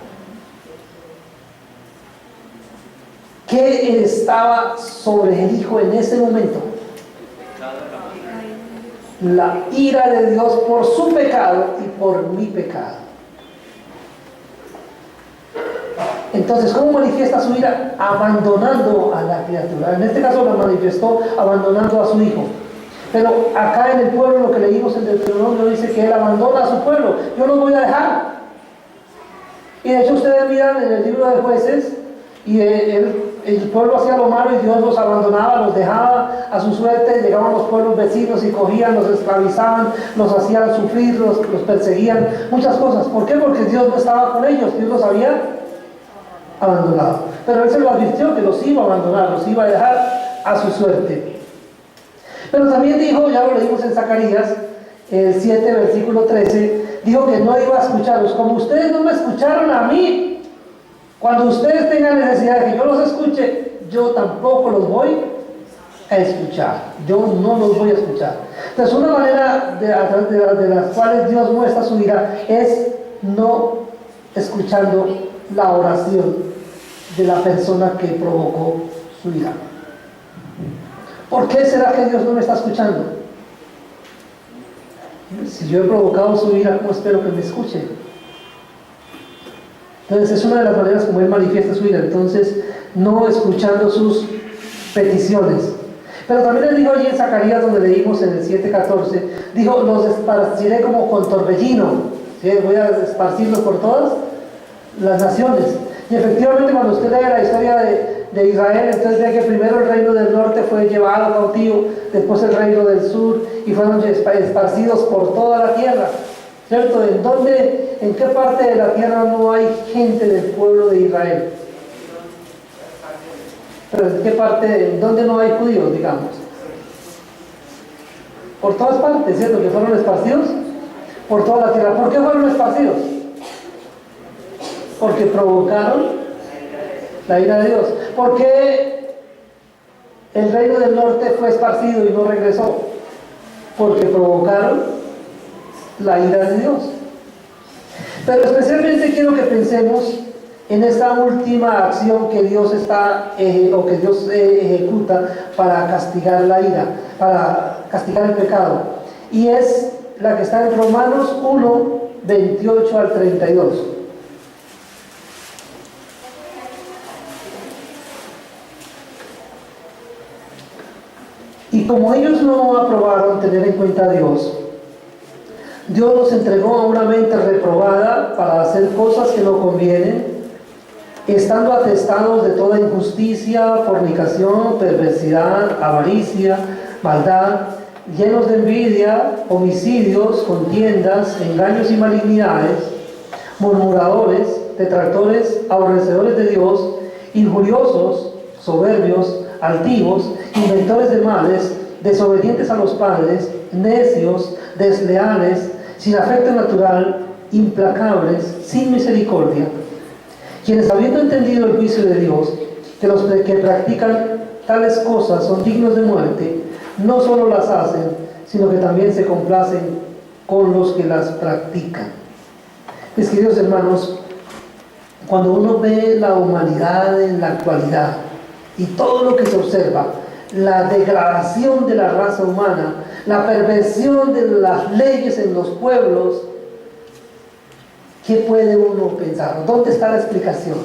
Speaker 1: ¿Qué estaba sobre el Hijo en ese momento? La ira de Dios por su pecado y por mi pecado. Entonces, ¿cómo manifiesta su ira? Abandonando a la criatura. En este caso lo manifestó abandonando a su Hijo. Pero acá en el pueblo, lo que leímos en Deuteronomio, dice que Él abandona a su pueblo. Yo los voy a dejar. Y de hecho ustedes miran en el libro de Jueces, y el pueblo hacía lo malo y Dios los abandonaba, los dejaba a su suerte. Llegaban los pueblos vecinos y cogían, los esclavizaban, los hacían sufrir, los perseguían, muchas cosas. ¿Por qué? Porque Dios no estaba con ellos. Dios los había abandonado. Pero él se lo advirtió que los iba a abandonar, los iba a dejar a su suerte. Pero también dijo, ya lo leímos en Zacarías, el 7, versículo 13, dijo que no iba a escucharlos. Como ustedes no me escucharon a mí, cuando ustedes tengan necesidad de que yo los escuche, yo tampoco los voy a escuchar. Yo no los voy a escuchar. Entonces, una manera a través de las cuales Dios muestra su ira es no escuchando la oración de la persona que provocó su ira. ¿Por qué será que Dios no me está escuchando? Si yo he provocado su ira, ¿cómo espero que me escuche? Entonces es una de las maneras como Él manifiesta su ira. Entonces, no escuchando sus peticiones. Pero también Él dijo allí en Zacarías, donde leímos en el 7:14, dijo, los esparciré como con torbellino. ¿Sí? Voy a esparcirlos por todas las naciones. Y efectivamente, cuando usted lee la historia de Israel, entonces ve que primero el reino del norte fue llevado cautivo, después el reino del sur, y fueron esparcidos por toda la tierra, ¿cierto? ¿En qué parte de la tierra no hay gente del pueblo de Israel? Pero ¿en qué parte, en dónde no hay judíos, digamos? Por todas partes, ¿cierto? Que fueron esparcidos por toda la tierra. ¿Por qué fueron esparcidos? Porque provocaron la ira de Dios. ¿Por qué el reino del norte fue esparcido y no regresó? Porque provocaron la ira de Dios. Pero especialmente quiero que pensemos en esta última acción que Dios ejecuta para castigar la ira, para castigar el pecado. Y es la que está en Romanos 1, 28 al 32. Y como ellos no aprobaron tener en cuenta a Dios, Dios los entregó a una mente reprobada para hacer cosas que no convienen, estando atestados de toda injusticia, fornicación, perversidad, avaricia, maldad, llenos de envidia, homicidios, contiendas, engaños y malignidades, murmuradores, detractores, aborrecedores de Dios, injuriosos, soberbios, altivos, inventores de males, desobedientes a los padres, necios, desleales, sin afecto natural, implacables, sin misericordia, quienes habiendo entendido el juicio de Dios, que los que practican tales cosas son dignos de muerte, no solo las hacen, sino que también se complacen con los que las practican. Mis queridos hermanos, cuando uno ve la humanidad en la actualidad y todo lo que se observa, la degradación de la raza humana, la perversión de las leyes en los pueblos, ¿qué puede uno pensar? ¿Dónde está la explicación?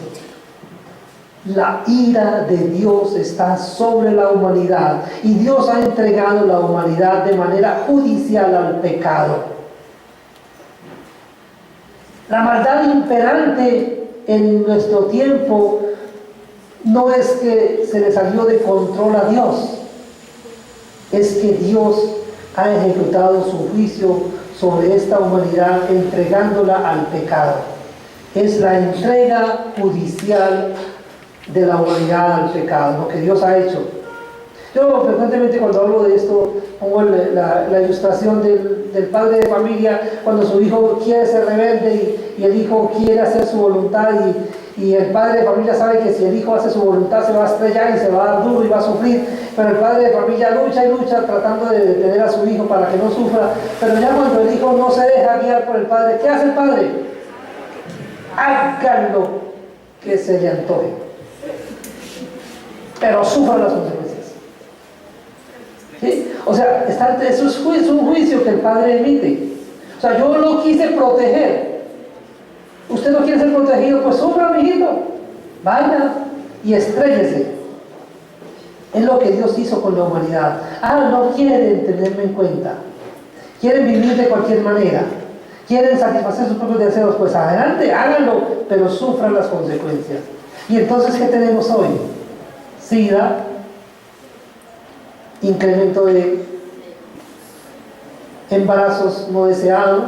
Speaker 1: La ira de Dios está sobre la humanidad y Dios ha entregado la humanidad de manera judicial al pecado. La maldad imperante en nuestro tiempo no es que se le salió de control a Dios, es que Dios ha ejecutado su juicio sobre esta humanidad entregándola al pecado. Es la entrega judicial de la humanidad al pecado, lo que Dios ha hecho. Yo frecuentemente cuando hablo de esto pongo la ilustración del padre de familia cuando su hijo quiere ser rebelde y el hijo quiere hacer su voluntad y el padre de familia sabe que si el hijo hace su voluntad se va a estrellar y se va a dar duro y va a sufrir, pero el padre de familia lucha y lucha tratando de detener a su hijo para que no sufra, pero ya cuando el hijo no se deja guiar por el padre, ¿qué hace el padre? Háganlo que se le antoje, pero sufran las consecuencias. ¿Sí? O sea, eso es un juicio que el padre emite. O sea, yo lo quise proteger. Usted no quiere ser protegido, pues sufra, mijito. Vaya y estréllese. Es lo que Dios hizo con la humanidad. No quieren tenerme en cuenta. Quieren vivir de cualquier manera. Quieren satisfacer sus propios deseos. Pues adelante, háganlo, pero sufran las consecuencias. Y entonces, ¿qué tenemos hoy? SIDA, incremento de embarazos no deseados,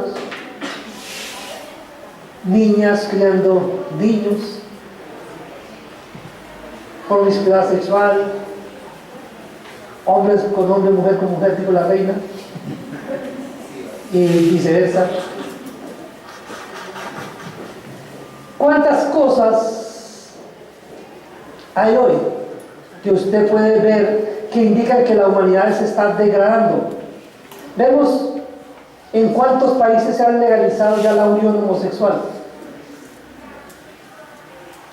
Speaker 1: niñas criando niños, promiscuidad sexual, hombres con hombre, mujer con mujer, digo la reina, y viceversa. ¿Cuántas cosas hay hoy que usted puede ver que indican que la humanidad se está degradando? Vemos en cuántos países se ha legalizado ya la unión homosexual.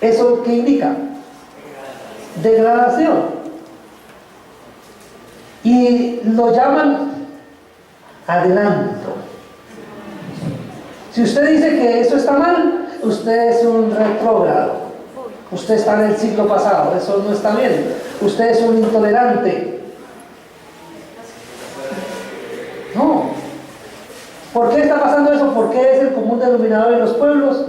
Speaker 1: ¿Eso qué indica? Degradación. Y lo llaman adelanto. Si usted dice que eso está mal, usted es un retrógrado. Usted está en el siglo pasado, eso no está bien. Usted es un intolerante. No. ¿Por qué está pasando eso? ¿Por qué es el común denominador de los pueblos?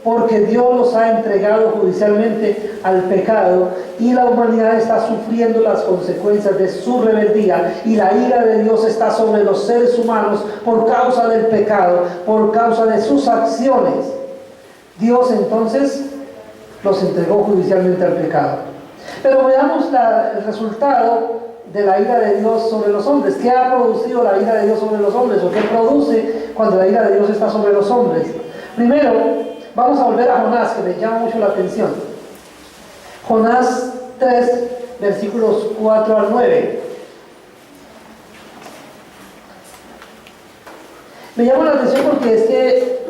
Speaker 1: Porque Dios los ha entregado judicialmente al pecado y la humanidad está sufriendo las consecuencias de su rebeldía, y la ira de Dios está sobre los seres humanos por causa del pecado, por causa de sus acciones. Dios entonces los entregó judicialmente al pecado. Pero veamos el resultado de la ira de Dios sobre los hombres. ¿Qué ha producido la ira de Dios sobre los hombres? ¿O qué produce cuando la ira de Dios está sobre los hombres? Primero, vamos a volver a Jonás, que me llama mucho la atención. Jonás 3, versículos 4 al 9. Me llama la atención porque es que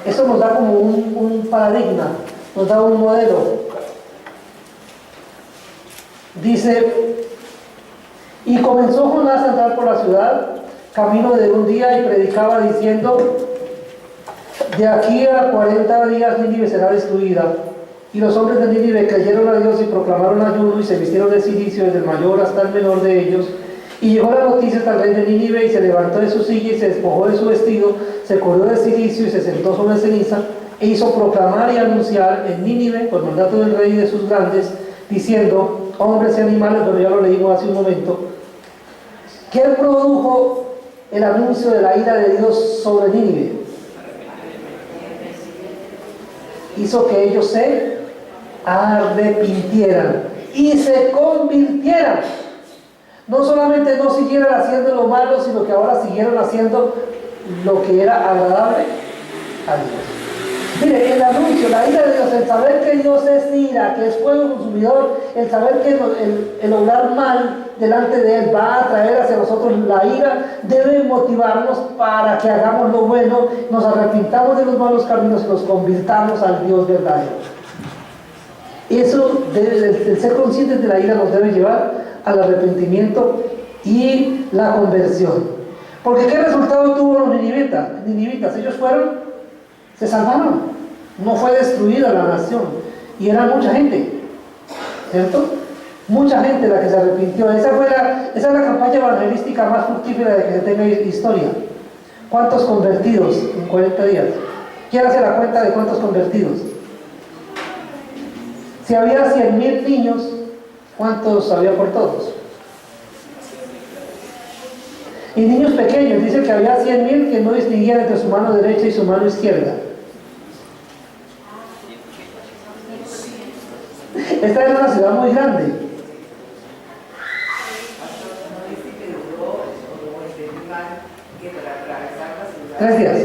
Speaker 1: eso nos da como un paradigma, nos da un modelo. Dice: y comenzó Jonás a entrar por la ciudad, camino de un día, y predicaba diciendo: de aquí a 40 días Nínive será destruida. Y los hombres de Nínive creyeron a Dios y proclamaron ayuno y se vistieron de cilicio, desde el mayor hasta el menor de ellos. Y llegó la noticia hasta el rey de Nínive, y se levantó de su silla y se despojó de su vestido, se cubrió de cilicio y se sentó sobre ceniza, e hizo proclamar y anunciar en Nínive, por mandato del rey y de sus grandes, diciendo: hombres y animales, pero ya lo leímos hace un momento. ¿Qué produjo el anuncio de la ira de Dios sobre Nínive? Hizo que ellos se arrepintieran y se convirtieran. No solamente no siguieran haciendo lo malo, sino que ahora siguieron haciendo lo que era agradable a Dios. Mire, el anuncio, la ira de Dios, el saber que Dios es ira, que es fuego consumidor, el saber que el obrar mal delante de Él va a traer hacia nosotros la ira, debe motivarnos para que hagamos lo bueno, nos arrepintamos de los malos caminos y nos convirtamos al Dios verdadero. Eso, el ser conscientes de la ira, nos debe llevar al arrepentimiento y la conversión. Porque ¿qué resultado tuvo los ninivitas? Ellos se salvaron, no fue destruida la nación, y era mucha gente, ¿cierto? Mucha gente la que se arrepintió. Esa es la campaña evangelística más fructífera de que se tenga historia. ¿Cuántos convertidos en 40 días? ¿Quién hace la cuenta de cuántos convertidos? Si había 100,000 niños, ¿cuántos había por todos? Y niños pequeños, dice que había 100,000 que no distinguían entre su mano derecha y su mano izquierda. Esta era una ciudad muy grande. ¿3 días?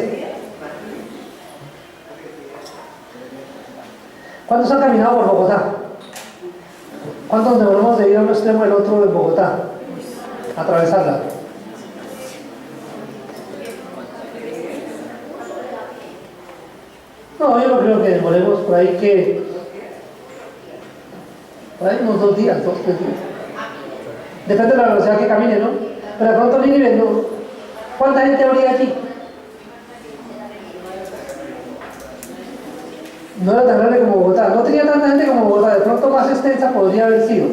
Speaker 1: ¿Cuántos han caminado por Bogotá? ¿Cuántos nos volvemos de ir a un extremo del otro en Bogotá? Atravesarla. No, yo no creo que demoremos por ahí unos 2 días, 2, 3 días. Depende de la velocidad que camine, ¿no? Pero de pronto Nínive, ¿no? ¿Cuánta gente habría aquí? No era tan grande como Bogotá, no tenía tanta gente como Bogotá, de pronto más extensa podría haber sido,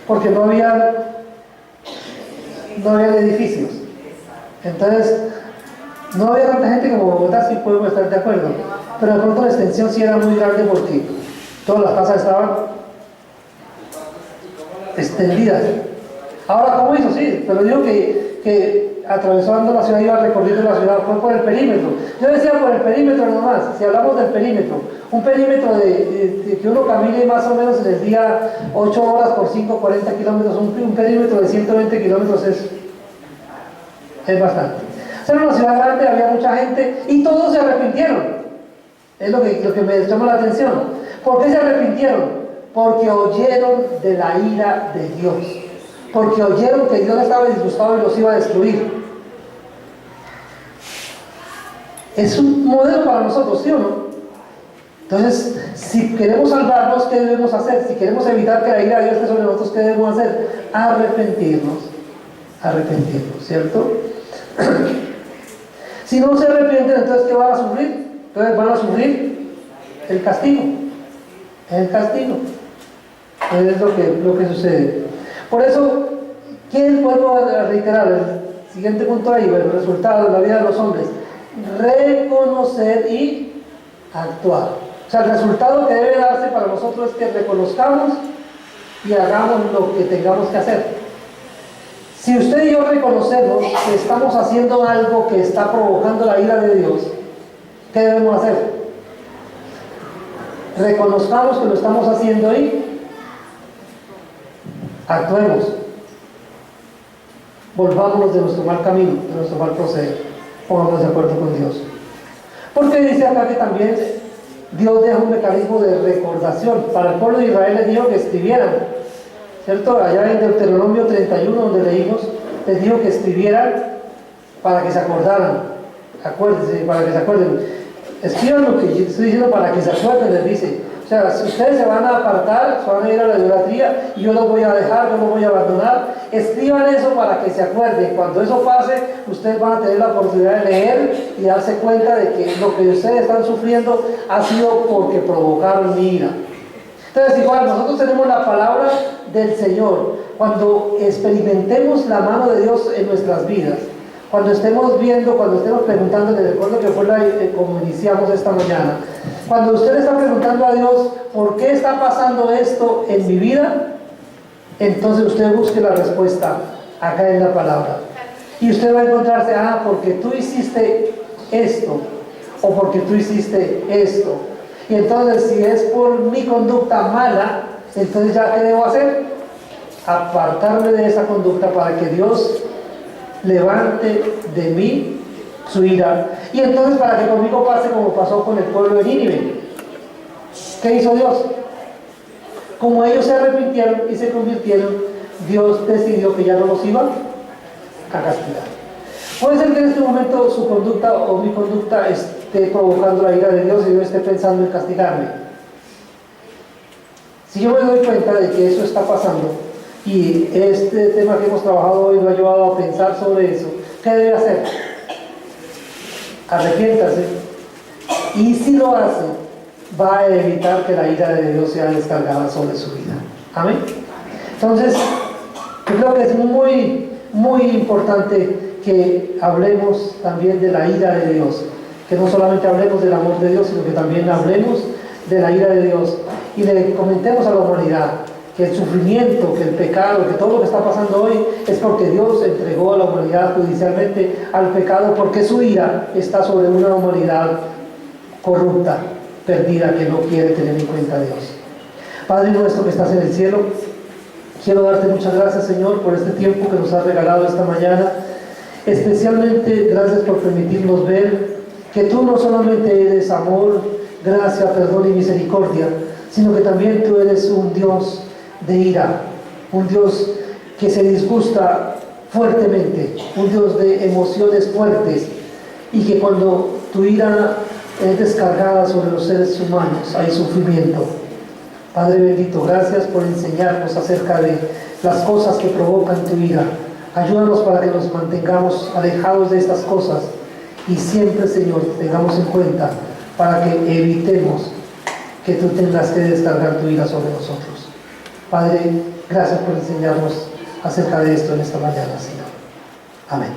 Speaker 1: porque no había edificios. Entonces, no había tanta gente como Bogotá, sí podemos estar de acuerdo, pero de pronto la extensión sí era muy grande porque todas las casas estaban extendidas. Ahora, ¿cómo hizo? Sí, pero digo que atravesando la ciudad, iba recorriendo la ciudad, fue por el perímetro. Yo decía por el perímetro nomás. Si hablamos del perímetro, Un perímetro de que uno camine más o menos en el día 8 horas por 5, 40 kilómetros, un perímetro de 120 kilómetros es bastante. O sea, en una ciudad grande había mucha gente y todos se arrepintieron. Es lo que me llama la atención. ¿Por qué se arrepintieron? Porque oyeron de la ira de Dios. Porque oyeron que Dios estaba disgustado y los iba a destruir. Es un modelo para nosotros, ¿sí o no? Entonces, si queremos salvarnos, ¿qué debemos hacer? Si queremos evitar que la ira de Dios esté sobre nosotros, ¿qué debemos hacer? Arrepentirnos, ¿cierto? Si no se arrepienten, entonces ¿qué van a sufrir? Entonces van a sufrir el castigo. Es lo que sucede. Por eso, vuelvo a reiterar, el siguiente punto ahí, el resultado de la vida de los hombres: reconocer y actuar. O sea, el resultado que debe darse para nosotros es que reconozcamos y hagamos lo que tengamos que hacer. Si usted y yo reconocemos que estamos haciendo algo que está provocando la ira de Dios, ¿qué debemos hacer? Reconozcamos que lo estamos haciendo y actuemos. Volvámonos de nuestro mal camino, de nuestro mal proceder. Pongámonos de acuerdo con Dios. Porque dice acá que también Dios deja un mecanismo de recordación. Para el pueblo de Israel les dijo que escribieran, ¿cierto? Allá en Deuteronomio 31, donde leímos, les dijo que escribieran para que se acordaran. Acuérdense, para que se acuerden. Escriban lo que yo estoy diciendo para que se acuerden, les dice. O sea, si ustedes se van a apartar, se van a ir a la idolatría y yo los voy a dejar, yo los voy a abandonar, escriban eso para que se acuerden. Cuando eso pase, ustedes van a tener la oportunidad de leer y darse cuenta de que lo que ustedes están sufriendo ha sido porque provocaron mi ira. Entonces, igual, nosotros tenemos la palabra del Señor. Cuando experimentemos la mano de Dios en nuestras vidas, cuando estemos viendo, cuando estemos preguntando, les recuerdo que fue como iniciamos esta mañana, cuando usted está preguntando a Dios, ¿por qué está pasando esto en mi vida? Entonces usted busque la respuesta acá en la palabra. Y usted va a encontrarse, porque tú hiciste esto, o porque tú hiciste esto. Y entonces, si es por mi conducta mala, entonces ya, ¿qué debo hacer? Apartarme de esa conducta para que Dios levante de mí su ira. Y entonces, para que conmigo pase como pasó con el pueblo de Nínive. ¿Qué hizo Dios? Como ellos se arrepintieron y se convirtieron, Dios decidió que ya no los iba a castigar. Puede ser que en este momento su conducta o mi conducta esté provocando la ira de Dios y yo esté pensando en castigarme. Si yo me doy cuenta de que eso está pasando y este tema que hemos trabajado hoy lo ha llevado a pensar sobre eso, ¿qué debe hacer? Arrepiéntase, y si lo hace, va a evitar que la ira de Dios sea descargada sobre su vida. Amén. Entonces, yo creo que es muy, muy importante que hablemos también de la ira de Dios, que no solamente hablemos del amor de Dios, sino que también hablemos de la ira de Dios y le comentemos a la humanidad que el sufrimiento, que el pecado, que todo lo que está pasando hoy es porque Dios entregó a la humanidad judicialmente al pecado, porque su ira está sobre una humanidad corrupta, perdida, que no quiere tener en cuenta a Dios. Padre nuestro que estás en el cielo, quiero darte muchas gracias, Señor, por este tiempo que nos has regalado esta mañana. Especialmente gracias por permitirnos ver que tú no solamente eres amor, gracia, perdón y misericordia, sino que también tú eres un Dios de ira, un Dios que se disgusta fuertemente, un Dios de emociones fuertes, y que cuando tu ira es descargada sobre los seres humanos hay sufrimiento. Padre bendito, gracias por enseñarnos acerca de las cosas que provocan tu ira. Ayúdanos para que nos mantengamos alejados de estas cosas y siempre, Señor, tengamos en cuenta para que evitemos que tú tengas que descargar tu ira sobre nosotros. Padre, gracias por enseñarnos acerca de esto en esta mañana, Señor. Amén.